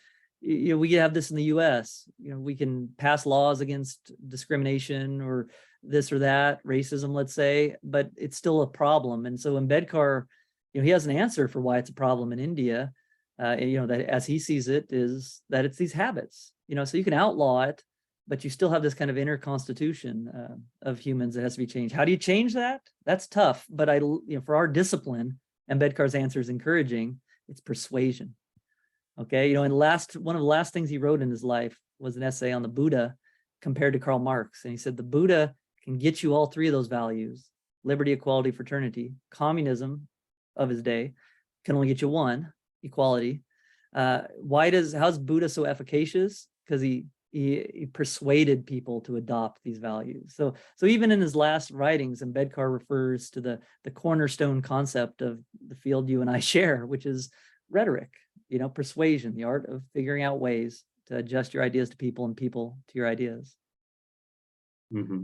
we have this in the U.S. We can pass laws against discrimination or this or that, racism, let's say, but it's still a problem. And so Ambedkar, he has an answer for why it's a problem in India. That as he sees it is that it's these habits. So you can outlaw it, but you still have this kind of inner constitution of humans that has to be changed. How do you change that? That's tough. But for our discipline, Ambedkar's answer is encouraging. It's persuasion. Okay, and one of the last things he wrote in his life was an essay on the Buddha compared to Karl Marx. And he said the Buddha can get you all three of those values: liberty, equality, fraternity. Communism of his day can only get you one: equality. How's Buddha so efficacious? Because he persuaded people to adopt these values. So even in his last writings, Ambedkar refers to the cornerstone concept of the field you and I share, which is rhetoric, persuasion, the art of figuring out ways to adjust your ideas to people and people to your ideas. Mm-hmm.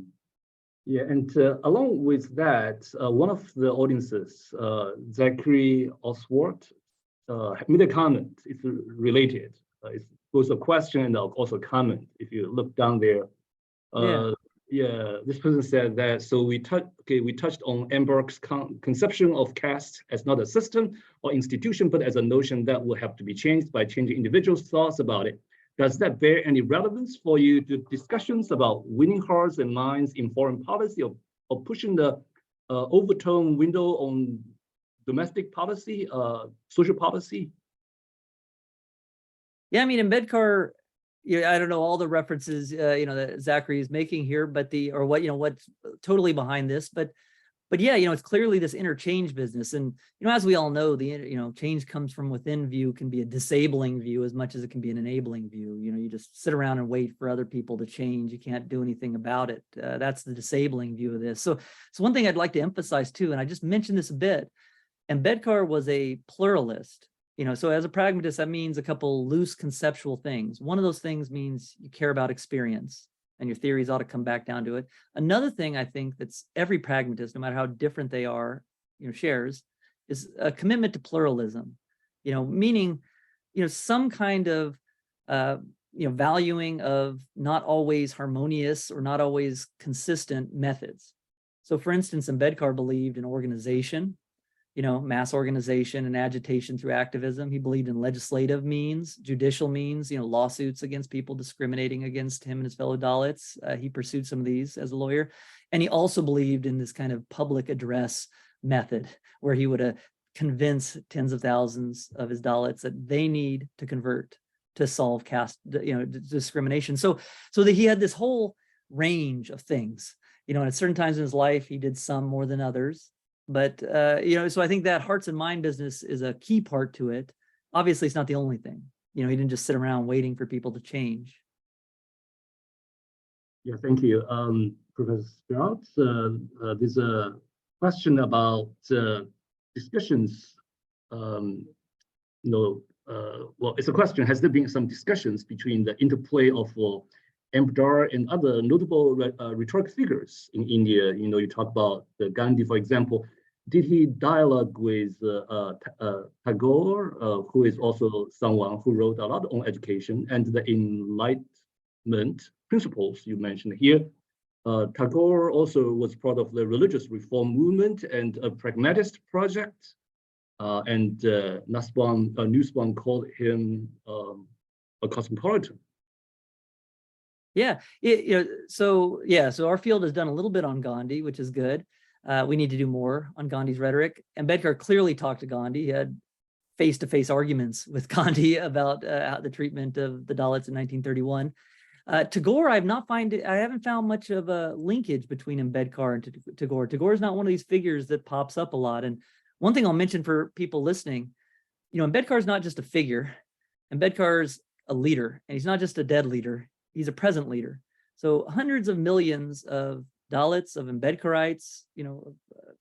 Yeah, and along with that, one of the audiences, Zachary Oswald, made a comment. It's related. It's both a question and also a comment. If you look down there, this person said that. So we touched on Ambedkar's conception of caste as not a system or institution, but as a notion that will have to be changed by changing individuals' thoughts about it. Does that bear any relevance for you to discussions about winning hearts and minds in foreign policy, or pushing the overtone window on domestic policy, social policy? Yeah, I mean, Ambedkar, I don't know all the references, that Zachary is making here, but what's totally behind this, but yeah, it's clearly this interchange business. And, as we all know, change comes from within view can be a disabling view as much as it can be an enabling view. You just sit around and wait for other people to change. You can't do anything about it. That's the disabling view of this. So one thing I'd like to emphasize too, and I just mentioned this a bit, Ambedkar was a pluralist. So as a pragmatist, that means a couple loose conceptual things. One of those things means you care about experience and your theories ought to come back down to it. Another thing I think that's every pragmatist, no matter how different they are, shares, is a commitment to pluralism, meaning, some kind of valuing of not always harmonious or not always consistent methods. So for instance, Ambedkar believed in organization, mass organization and agitation through activism. He believed in legislative means, judicial means, lawsuits against people discriminating against him and his fellow Dalits. He pursued some of these as a lawyer. And he also believed in this kind of public address method where he would convince tens of thousands of his Dalits that they need to convert to solve caste, discrimination. So that he had this whole range of things, at certain times in his life, he did some more than others. But, so I think that hearts and mind business is a key part to it. Obviously, it's not the only thing. He didn't just sit around waiting for people to change. Yeah, thank you. Professor Stroud, there's a question about discussions. Well, it's a question, has there been some discussions between the interplay of Ambedkar and other notable rhetoric figures in India? You talk about Gandhi, for example. Did he dialogue with Tagore, who is also someone who wrote a lot on education and the Enlightenment principles you mentioned here? Tagore also was part of the religious reform movement and a pragmatist project. And Nussbaum called him a cosmopolitan. Yeah, so our field has done a little bit on Gandhi, which is good. We need to do more on Gandhi's rhetoric. Ambedkar clearly talked to Gandhi. He had face-to-face arguments with Gandhi about the treatment of the Dalits in 1931. Tagore, I haven't found much of a linkage between Ambedkar and Tagore. Tagore is not one of these figures that pops up a lot. And one thing I'll mention for people listening, Ambedkar is not just a figure. Ambedkar is a leader, and he's not just a dead leader. He's a present leader. So hundreds of millions of Dalits, of Ambedkarites,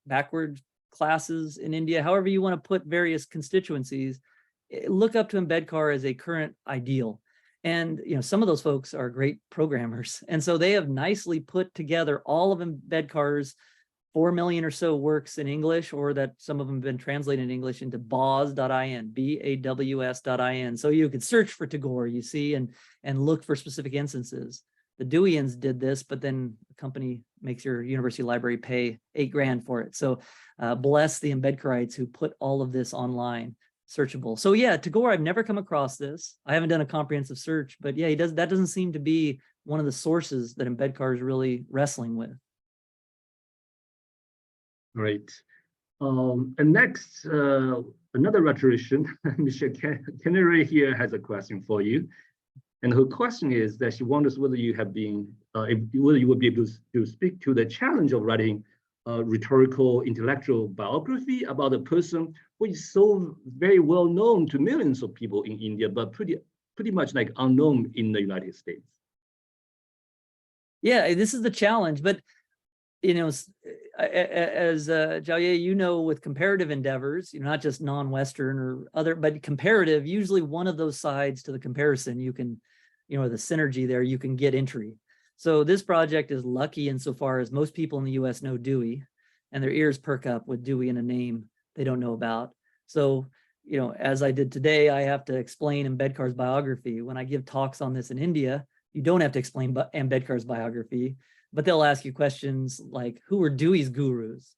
backward classes in India, however you want to put various constituencies, look up to Ambedkar as a current ideal. And, some of those folks are great programmers. And so they have nicely put together all of Ambedkar's 4 million or so works in English, or that some of them have been translated in English into baws.in, BAWS.in. So you could search for Tagore, you see, and look for specific instances. The Deweyans did this, but then the company makes your university library pay $8 grand for it. So bless the Ambedkarites who put all of this online, searchable. So yeah, Tagore, I've never come across this. I haven't done a comprehensive search, but yeah, that doesn't seem to be one of the sources that Ambedkar is really wrestling with. Great. And next, another rhetorician, Michelle Canary here has a question for you. And her question is that she wonders whether you have been, whether you would be able to speak to the challenge of writing a rhetorical intellectual biography about a person who is so very well known to millions of people in India, but pretty much like unknown in the United States. Yeah, this is the challenge, but as Zhao, with comparative endeavors, not just non-Western or other, but comparative, usually one of those sides to the comparison, you can, the synergy there, you can get entry. So this project is lucky insofar as most people in the US know Dewey, and their ears perk up with Dewey in a name they don't know about. So, as I did today, I have to explain Ambedkar's biography. When I give talks on this in India, you don't have to explain Ambedkar's biography, but they'll ask you questions like, who were Dewey's gurus?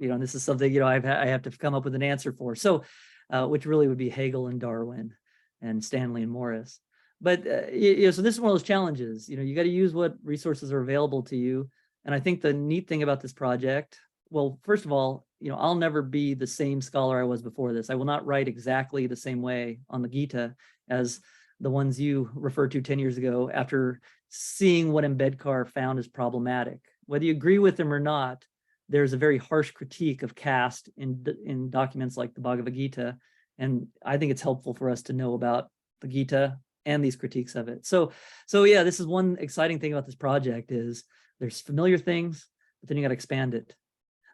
And this is something, I have to come up with an answer for. So, which really would be Hegel and Darwin and Stanley and Morris. But, so this is one of those challenges, you got to use what resources are available to you. And I think the neat thing about this project, well, first of all, I'll never be the same scholar I was before this. I will not write exactly the same way on the Gita as the ones you referred to 10 years ago after seeing what Ambedkar found as problematic. Whether you agree with him or not, there's a very harsh critique of caste in documents like the Bhagavad Gita. And I think it's helpful for us to know about the Gita and these critiques of it. So yeah, this is one exciting thing about this project is there's familiar things, but then you got to expand it.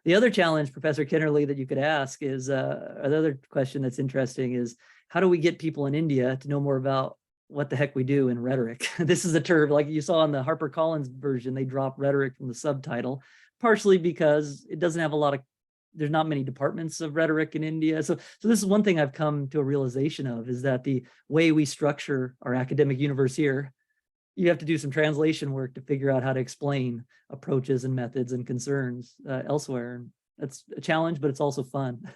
The other challenge, Professor Kennerly, that you could ask is, another question that's interesting is, how do we get people in India to know more about what the heck we do in rhetoric? This is a term, like you saw in the HarperCollins version, they dropped rhetoric from the subtitle, partially because it doesn't have a lot of there's not many departments of rhetoric in India. So this is one thing I've come to a realization of, is that the way we structure our academic universe here, you have to do some translation work to figure out how to explain approaches and methods and concerns elsewhere. And that's a challenge, but it's also fun.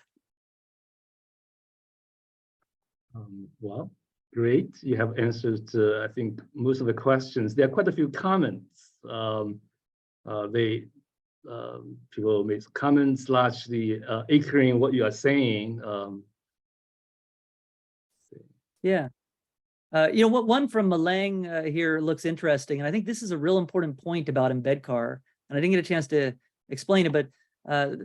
Well, great. You have answered, I think, most of the questions. There are quite a few comments. People make comments largely echoing what you are saying. Yeah. One from Malang here looks interesting, and I think this is a real important point about Ambedkar, and I didn't get a chance to explain it, but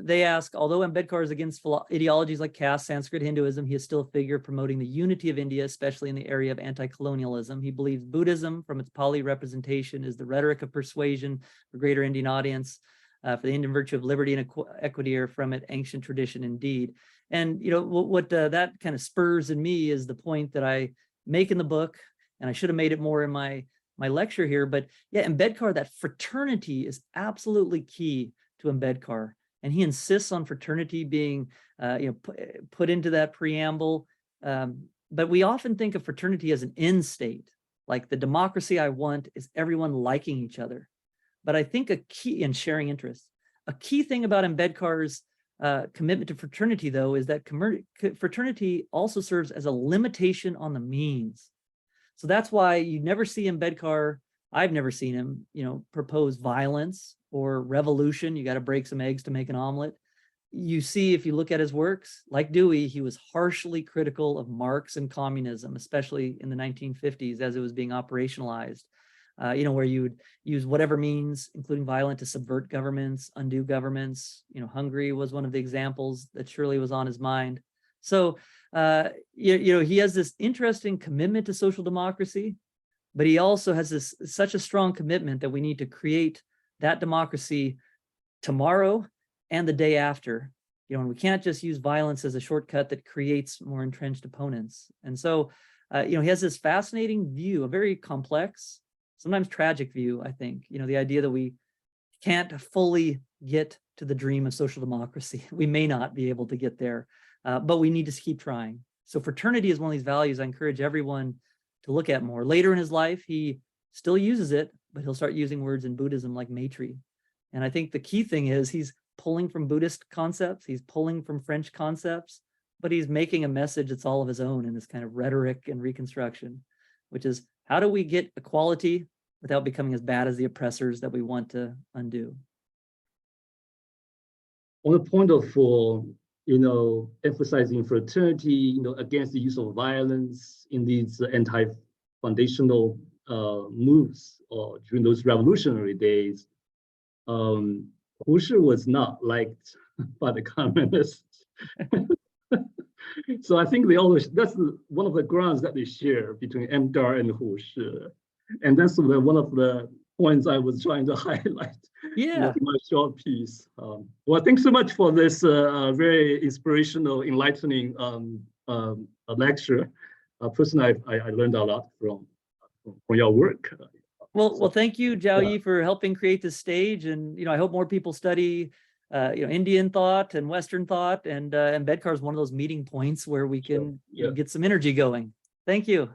they ask, although Ambedkar is against ideologies like caste, Sanskrit, Hinduism, he is still a figure promoting the unity of India, especially in the area of anti-colonialism. He believes Buddhism, from its Pali representation, is the rhetoric of persuasion for greater Indian audience, for the Indian virtue of liberty and equity are from it ancient tradition indeed. And what that kind of spurs in me is the point that I make in the book, and I should have made it more in my lecture here, but yeah, Ambedkar, that fraternity is absolutely key to Ambedkar. And he insists on fraternity being put into that preamble. But we often think of fraternity as an end state, like the democracy I want is everyone liking each other. But I think a key in sharing interests, a key thing about Ambedkar's commitment to fraternity, though, is that fraternity also serves as a limitation on the means. So that's why you never see Ambedkar, I've never seen him, propose violence or revolution. You got to break some eggs to make an omelet. You see, if you look at his works, like Dewey, he was harshly critical of Marx and communism, especially in the 1950s as it was being operationalized. Where you would use whatever means, including violence, to subvert governments, undo governments. Hungary was one of the examples that surely was on his mind. So, he has this interesting commitment to social democracy, but he also has such a strong commitment that we need to create that democracy tomorrow and the day after. And we can't just use violence as a shortcut that creates more entrenched opponents. And so, he has this fascinating view, a very complex, sometimes tragic view, I think, the idea that we can't fully get to the dream of social democracy. We may not be able to get there, but we need to keep trying. So fraternity is one of these values I encourage everyone to look at more. Later in his life, he still uses it, but he'll start using words in Buddhism like Maitri. And I think the key thing is he's pulling from Buddhist concepts, he's pulling from French concepts, but he's making a message that's all of his own in this kind of rhetoric and reconstruction, which is, how do we get equality without becoming as bad as the oppressors that we want to undo? On the point of, emphasizing fraternity, against the use of violence in these anti-foundational moves or during those revolutionary days, Hu Shi was not liked by the communists. So I think that's one of the grounds that they share between Ambedkar and Hu Shi. And that's one of the points I was trying to highlight in my short piece. Well, thanks so much for this very inspirational, enlightening lecture. Personally, I learned a lot from your work. Well, thank you, Zhao Yi, for helping create this stage. And, I hope more people study Indian thought and Western thought, and Ambedkar is one of those meeting points where we can get some energy going. Thank you.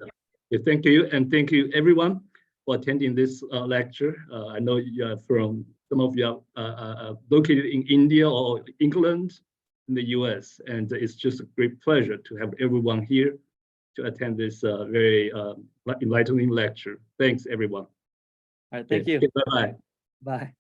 Thank you, and thank you everyone for attending this lecture. I know you are some of you are located in India or England, in the US, and it's just a great pleasure to have everyone here to attend this very enlightening lecture. Thanks, everyone. All right, thank you. Bye-bye. Bye.